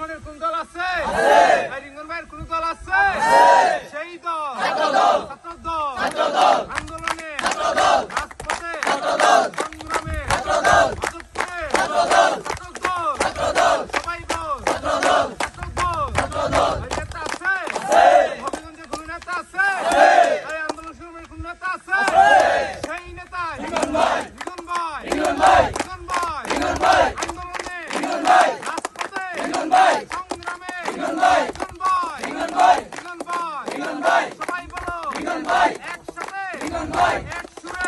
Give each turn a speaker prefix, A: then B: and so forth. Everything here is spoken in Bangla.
A: রহমানের কোন দল আছে? রিঙ্গন ভাইয়ের কোন দল আছে? সেই দল ছাত্র দল আন্দোলনে রাজপথে সংগ্রামে অজস্রে ছাত্র দল সবাই দল ছাত্র দল নেতা আছে? হবিগঞ্জে কোন নেতা আছে? এই আন্দোলন সংগ্রামের কোন নেতা আছে? সেই নেতা রিঙ্গন ভাই আন্দোলনে রাজপথে সংগ্রামে সবাই বলো একসাথে এক সুরে